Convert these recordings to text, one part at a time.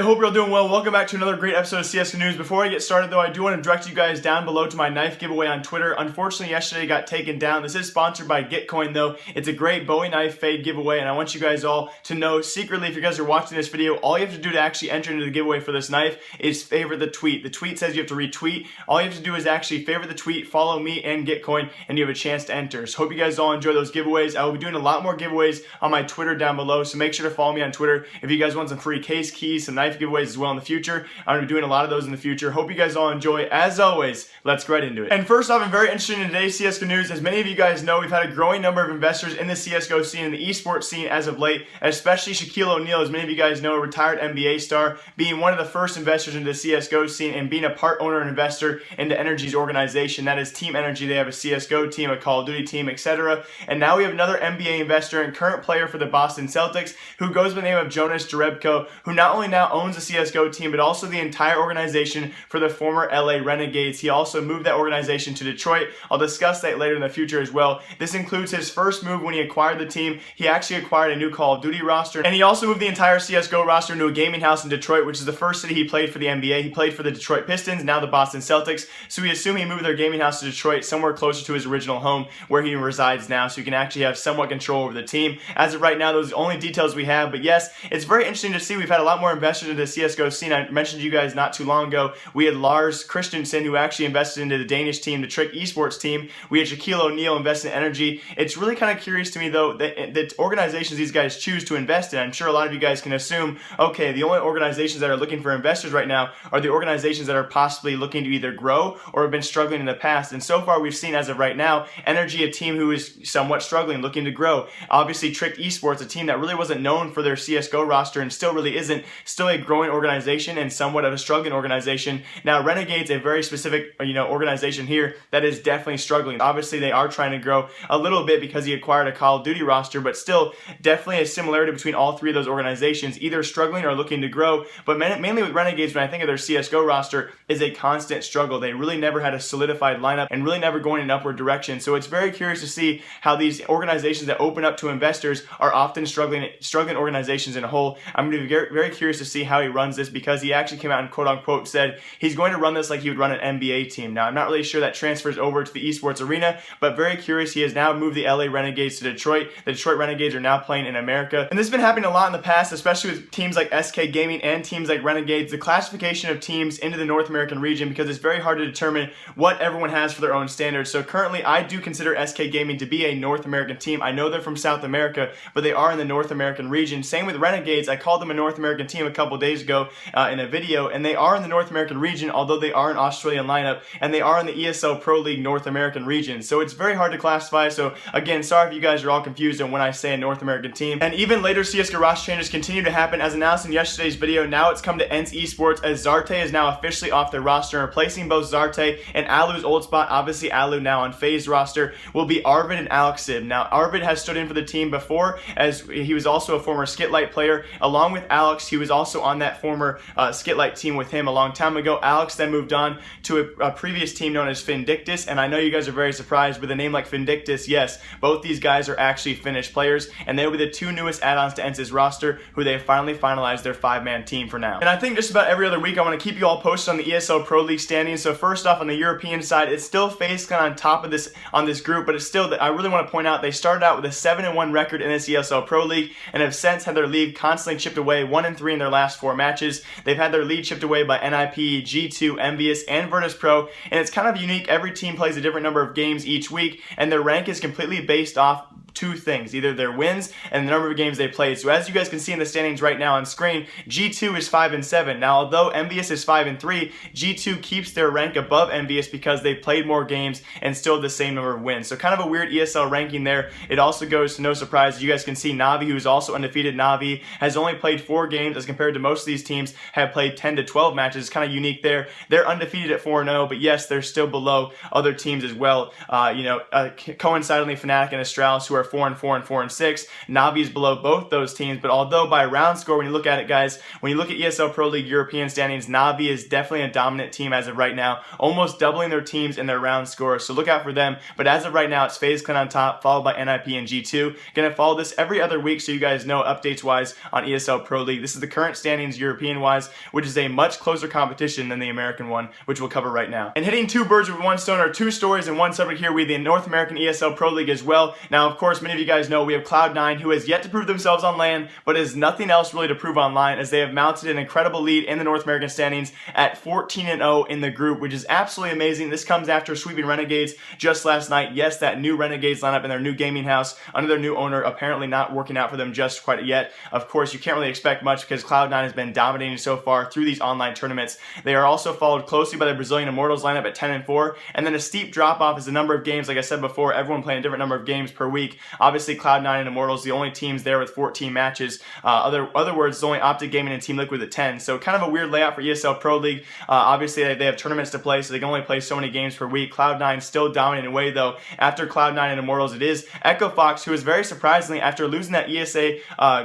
hope you're all doing well. Welcome back to another great episode of CSGO News. Before I get started though, I do want to direct you guys down below to my knife giveaway on Twitter. Unfortunately, yesterday got taken down. This is sponsored by Gitcoin though. It's a great Bowie knife fade giveaway, and I want you guys all to know secretly, if you guys are watching this video, all you have to do to actually enter into the giveaway for this knife is favorite the tweet. The tweet says you have to retweet. All you have to do is actually favorite the tweet, follow me and Gitcoin, and you have a chance to enter. So hope you guys all enjoy those giveaways. I will be doing a lot more giveaways on my Twitter down below, so make sure to follow me on Twitter if you guys want some free case keys, some knife giveaways as well in the future. I'm going to be doing a lot of those in the future. Hope you guys all enjoy. As always, let's get right into it. And first off, I'm very interested in today's CSGO news. As many of you guys know, we've had a growing number of investors in the CSGO scene and the esports scene as of late, especially Shaquille O'Neal, as many of you guys know, a retired NBA star, being one of the first investors into the CSGO scene and being a part owner and investor into Energy's organization. That is Team Energy. They have a CSGO team, a Call of Duty team, etc. And now we have another NBA investor and current player for the Boston Celtics who goes by the name of Jonas Jerebko, who not only now owns the CSGO team, but also the entire organization for the former LA Renegades. He also moved that organization to Detroit. I'll discuss that later in the future as well. This includes his first move when he acquired the team. He actually acquired a new Call of Duty roster, and he also moved the entire CSGO roster into a gaming house in Detroit, which is the first city he played for the NBA. He played for the Detroit Pistons, now the Boston Celtics. So we assume he moved their gaming house to Detroit, somewhere closer to his original home where he resides now, so he can actually have somewhat control over the team. As of right now, those are the only details we have, but yes, it's very interesting to see. We've had a lot more investors into the CSGO scene. I mentioned to you guys not too long ago, we had Lars Christensen, who actually invested into the Danish team, the Trick Esports team. We had Shaquille O'Neal invest in Energy. It's really kind of curious to me though that the organizations these guys choose to invest in. I'm sure a lot of you guys can assume, okay, the only organizations that are looking for investors right now are the organizations that are possibly looking to either grow or have been struggling in the past. And so far we've seen, as of right now, Energy, a team who is somewhat struggling, looking to grow. Obviously Trick Esports, a team that really wasn't known for their CSGO roster and still really isn't, still a growing organization and somewhat of a struggling organization. Now Renegades, a very specific organization here that is definitely struggling. Obviously they are trying to grow a little bit because he acquired a Call of Duty roster, but still definitely a similarity between all three of those organizations, either struggling or looking to grow. But mainly with Renegades, when I think of their CSGO roster, is a constant struggle. They really never had a solidified lineup and really never going in an upward direction. So it's very curious to see how these organizations that open up to investors are often struggling organizations in a whole. I'm going to be very curious to see how he runs this, because he actually came out and quote unquote said he's going to run this like he would run an NBA team. Now I'm not really sure that transfers over to the esports arena, but very curious. He has now moved the LA Renegades to Detroit. The Detroit Renegades are now playing in America, and this has been happening a lot in the past, especially with teams like SK Gaming and teams like Renegades. The classification of teams into the North American region, because it's very hard to determine what everyone has for their own standards. So currently I do consider SK Gaming to be a North American team. I know they're from South America, but they are in the North American region. Same with Renegades. I called them a North American team a couple days ago in a video, and they are in the North American region, although they are an Australian lineup, and they are in the ESL Pro League North American region. So it's very hard to classify. So again, sorry if you guys are all confused on when I say a North American team. And even later CSGO roster changes continue to happen. As announced in yesterday's video, now it's come to Ence Esports, as Zarte is now officially off their roster, replacing both Zarte and Alu's old spot. Obviously Alu now on FaZe roster will be Arvid and Alex Sib. Now Arvid has stood in for the team before, as he was also a former Skitlight player. Along with Alex, he was also on that former Skitlight team with him a long time ago. Alex then moved on to a previous team known as Vindictus, and I know you guys are very surprised with a name like Vindictus. Yes, both these guys are actually Finnish players, and they will be the two newest add-ons to Ence's roster, who they have finally finalized their 5-man team for now. And I think just about every other week I want to keep you all posted on the ESL Pro League standings. So first off, on the European side, it's still FaZe kind of on top of this group, but it's still that I really want to point out they started out with a 7-1 record in this ESL Pro League and have since had their lead constantly chipped away, 1-3 in their last 4 matches. They've had their lead chipped away by NIP, G2, Envious, and Virtus Pro, and it's kind of unique. Every team plays a different number of games each week, and their rank is completely based off two things, either their wins and the number of games they played. So as you guys can see in the standings right now on screen, G2 is 5-7. Now although Envious is 5-3, G2 keeps their rank above Envious because they played more games and still the same number of wins. So kind of a weird ESL ranking there. It also goes to no surprise. You guys can see Navi, who is also undefeated. Navi has only played 4 games as compared to most of these teams have played 10 to 12 matches. It's kind of unique there. They're undefeated at 4-0, but yes, they're still below other teams as well. Coincidentally, Fnatic and Astralis, who are are 4-4 and 4-6. Na'Vi is below both those teams, but although by round score, when you look at it, guys, when you look at ESL Pro League European standings, Na'Vi is definitely a dominant team as of right now, almost doubling their teams in their round score, so look out for them. But as of right now, it's FaZe Clan on top, followed by NIP and G2. Gonna follow this every other week so you guys know updates-wise on ESL Pro League. This is the current standings European-wise, which is a much closer competition than the American one, which we'll cover right now. And hitting two birds with one stone are two stories and one subject here. We have the North American ESL Pro League as well. Now, of course, many of you guys know we have Cloud9, who has yet to prove themselves on LAN, but has nothing else really to prove online, as they have mounted an incredible lead in the North American standings at 14-0 in the group, which is absolutely amazing. This comes after sweeping Renegades just last night. Yes, that new Renegades lineup in their new gaming house under their new owner apparently not working out for them just quite yet. Of course, you can't really expect much because Cloud9 has been dominating so far through these online tournaments. They are also followed closely by the Brazilian Immortals lineup at 10-4, and then a steep drop-off is the number of games. Like I said before, everyone playing a different number of games per week. Obviously, Cloud9 and Immortals, the only teams there with 14 matches. Other words, it's only Optic Gaming and Team Liquid at 10. So kind of a weird layout for ESL Pro League. Obviously, they have tournaments to play, so they can only play so many games per week. Cloud9 still dominating away, though. After Cloud9 and Immortals, it is Echo Fox, who is very surprisingly, after losing that ESA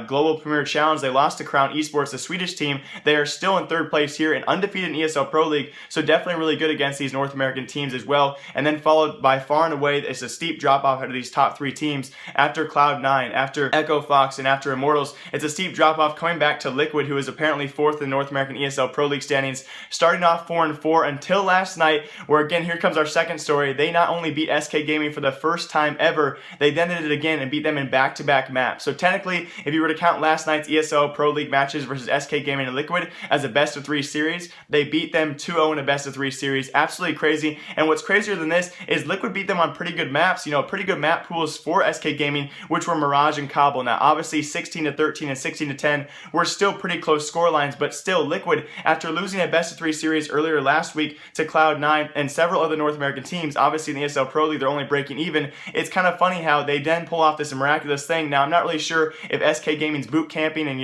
Global Premier Challenge, they lost to Crown Esports, the Swedish team. They are still in third place here and undefeated in ESL Pro League, so definitely really good against these North American teams as well. And then followed by far and away, it's a steep drop-off out of these top three teams. After Cloud9, after Echo Fox, and after Immortals, it's a steep drop-off coming back to Liquid, who is apparently fourth in the North American ESL Pro League standings, starting off 4-4 until last night, where again, here comes our second story. They not only beat SK Gaming for the first time ever, they then did it again and beat them in back-to-back maps. So technically, if you were to count last night's ESL Pro League matches versus SK Gaming and Liquid as a best-of-3 series, they beat them 2-0 in a best-of-3 series. Absolutely crazy. And what's crazier than this is Liquid beat them on pretty good maps, pretty good map pools for SK Gaming, which were Mirage and Kabul. Now, obviously, 16-13 and 16-10 were still pretty close score lines, but still, Liquid, after losing a best-of-3 series earlier last week to Cloud9 and several other North American teams, obviously in the ESL Pro League, they're only breaking even. It's kind of funny how they then pull off this miraculous thing. Now, I'm not really sure if SK Gaming's boot camping and,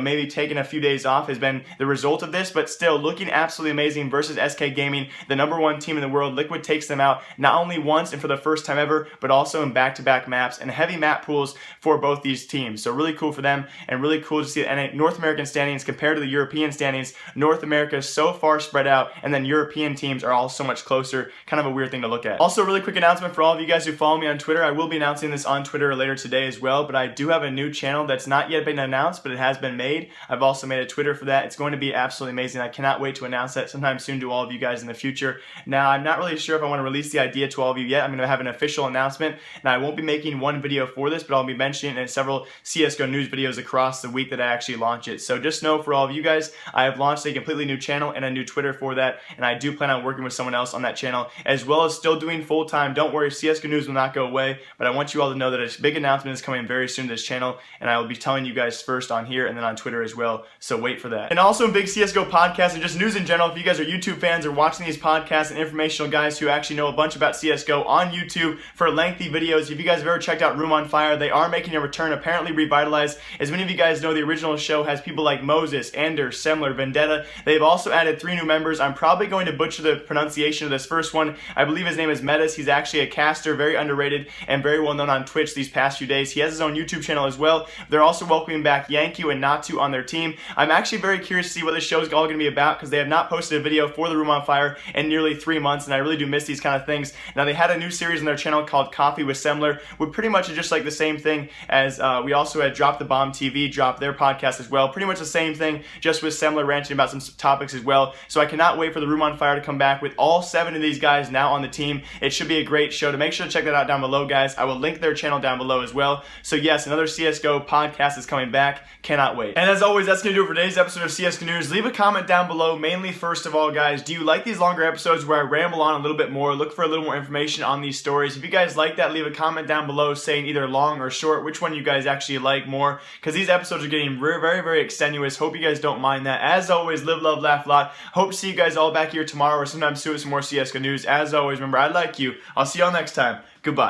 maybe taking a few days off has been the result of this, but still looking absolutely amazing versus SK Gaming, the #1 team in the world. Liquid takes them out not only once and for the first time ever, but also in back-to-back maps and heavy map pools for both these teams. So really cool for them, and really cool to see the North American standings compared to the European standings. North America is so far spread out, and then European teams are all so much closer. Kind of a weird thing to look at. Also, a really quick announcement for all of you guys who follow me on Twitter. I will be announcing this on Twitter later today as well, but I do have a new channel that's not yet been announced, but it has been made. I've also made a Twitter for that. It's going to be absolutely amazing. I cannot wait to announce that sometime soon to all of you guys in the future. Now, I'm not really sure if I want to release the idea to all of you yet. I'm going to have an official announcement. Now, I won't be making one video for this, but I'll be mentioning it in several CSGO news videos across the week that I actually launch it. So just know for all of you guys, I have launched a completely new channel and a new Twitter for that, and I do plan on working with someone else on that channel, as well as still doing full-time. Don't worry, CSGO news will not go away, but I want you all to know that a big announcement is coming very soon to this channel, and I will be telling you guys first on here and then on Twitter as well, so wait for that. And also in big CSGO podcasts and just news in general, if you guys are YouTube fans or watching these podcasts and informational guys who actually know a bunch about CSGO on YouTube for lengthy videos, if you guys have ever checked out RoomOnFire, they are making a return, apparently revitalized. As many of you guys know, the original show has people like Moses, Ender, Semler, Vendetta. They've also added 3 new members. I'm probably going to butcher the pronunciation of this first one. I believe his name is Metis. He's actually a caster, very underrated and very well known on Twitch these past few days. He has his own YouTube channel as well. They're also welcoming back Yanku and Natu on their team. I'm actually very curious to see what this show is all going to be about, because they have not posted a video for the RoomOnFire in nearly 3 months, and I really do miss these kind of things. Now, they had a new series on their channel called Coffee with Semler, which pretty much is just like the same thing as we also had Drop the Bomb TV drop their podcast as well. Pretty much the same thing, just with Semler ranting about some topics as well. So I cannot wait for the RoomOnFire to come back with all 7 of these guys now on the team. It should be a great show. To make sure to check that out down below, guys. I will link their channel down below as well. So yes, another CSGO podcast is coming back. Cannot wait. And as always, that's going to do it for today's episode of CSGO News. Leave a comment down below, mainly first of all, guys, do you like these longer episodes where I ramble on a little bit more, look for a little more information on these stories? If you guys like that, leave a comment down below saying either long or short, which one you guys actually like more, because these episodes are getting very, very extenuous. Hope you guys don't mind that. As always, live, love, laugh a lot. Hope to see you guys all back here tomorrow or sometime soon with some more CSGO News. As always, remember, I like you. I'll see y'all next time. Goodbye.